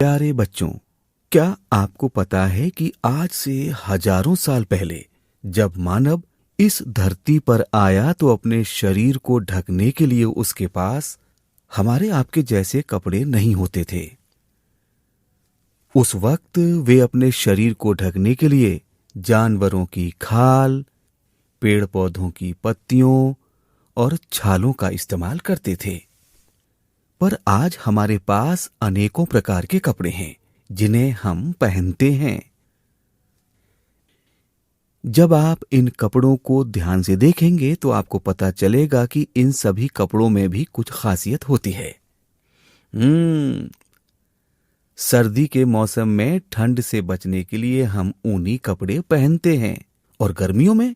प्यारे बच्चों, क्या आपको पता है कि आज से हजारों साल पहले जब मानव इस धरती पर आया तो अपने शरीर को ढकने के लिए उसके पास हमारे आपके जैसे कपड़े नहीं होते थे। उस वक्त वे अपने शरीर को ढकने के लिए जानवरों की खाल, पेड़ पौधों की पत्तियों और छालों का इस्तेमाल करते थे। पर आज हमारे पास अनेकों प्रकार के कपड़े हैं जिन्हें हम पहनते हैं। जब आप इन कपड़ों को ध्यान से देखेंगे तो आपको पता चलेगा कि इन सभी कपड़ों में भी कुछ खासियत होती है। सर्दी के मौसम में ठंड से बचने के लिए हम ऊनी कपड़े पहनते हैं और गर्मियों में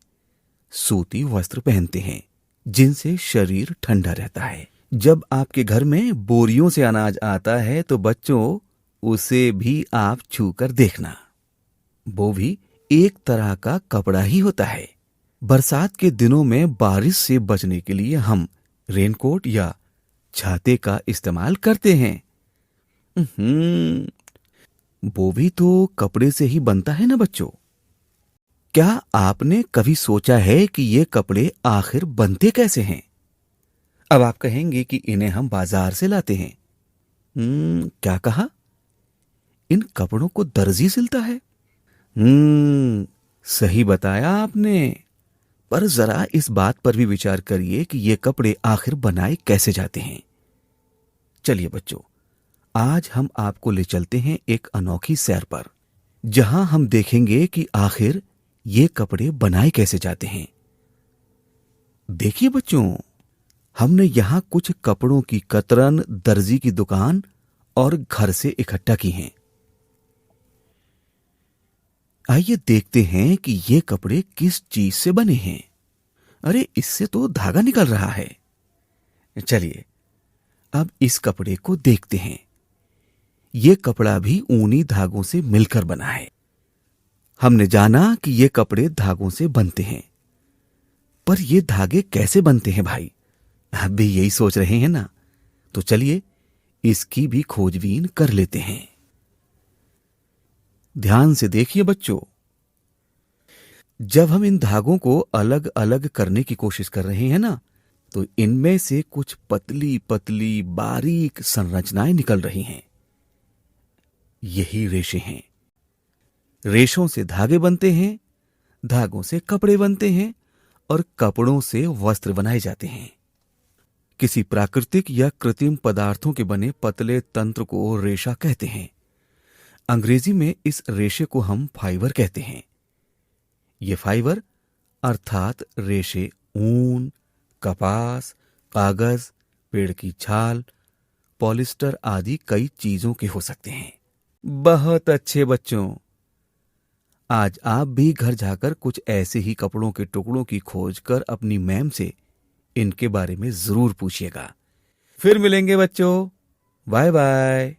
सूती वस्त्र पहनते हैं जिनसे शरीर ठंडा रहता है। जब आपके घर में बोरियों से अनाज आता है तो बच्चों उसे भी आप छू कर देखना, वो भी एक तरह का कपड़ा ही होता है। बरसात के दिनों में बारिश से बचने के लिए हम रेनकोट या छाते का इस्तेमाल करते हैं। वो भी तो कपड़े से ही बनता है ना बच्चों। क्या आपने कभी सोचा है कि ये कपड़े आखिर बनते कैसे हैं? अब आप कहेंगे कि इन्हें हम बाजार से लाते हैं। क्या कहा? इन कपड़ों को दर्जी सिलता है। सही बताया आपने। पर जरा इस बात पर भी विचार करिए कि ये कपड़े आखिर बनाए कैसे जाते हैं। चलिए बच्चों, आज हम आपको ले चलते हैं एक अनोखी सैर पर, जहां हम देखेंगे कि आखिर ये कपड़े बनाए कैसे जाते हैं। देखिए बच्चों, हमने यहां कुछ कपड़ों की कतरन दर्जी की दुकान और घर से इकट्ठा की हैं। आइए देखते हैं कि ये कपड़े किस चीज से बने हैं। अरे, इससे तो धागा निकल रहा है। चलिए अब इस कपड़े को देखते हैं। ये कपड़ा भी ऊनी धागों से मिलकर बना है। हमने जाना कि ये कपड़े धागों से बनते हैं, पर ये धागे कैसे बनते हैं भाई? आप भी यही सोच रहे हैं ना? तो चलिए इसकी भी खोजबीन कर लेते हैं। ध्यान से देखिए बच्चों, जब हम इन धागों को अलग अलग करने की कोशिश कर रहे हैं ना, तो इनमें से कुछ पतली पतली बारीक संरचनाएं निकल रही हैं। यही रेशे हैं। रेशों से धागे बनते हैं, धागों से कपड़े बनते हैं और कपड़ों से वस्त्र बनाए जाते हैं। किसी प्राकृतिक या कृत्रिम पदार्थों के बने पतले तंत्र को रेशा कहते हैं। अंग्रेजी में इस रेशे को हम फाइबर कहते हैं। ये फाइबर अर्थात रेशे ऊन, कपास, कागज, पेड़ की छाल, पॉलिस्टर आदि कई चीजों के हो सकते हैं। बहुत अच्छे बच्चों, आज आप भी घर जाकर कुछ ऐसे ही कपड़ों के टुकड़ों की खोज कर अपनी मैम से इनके बारे में जरूर पूछिएगा। फिर मिलेंगे बच्चों। Bye bye.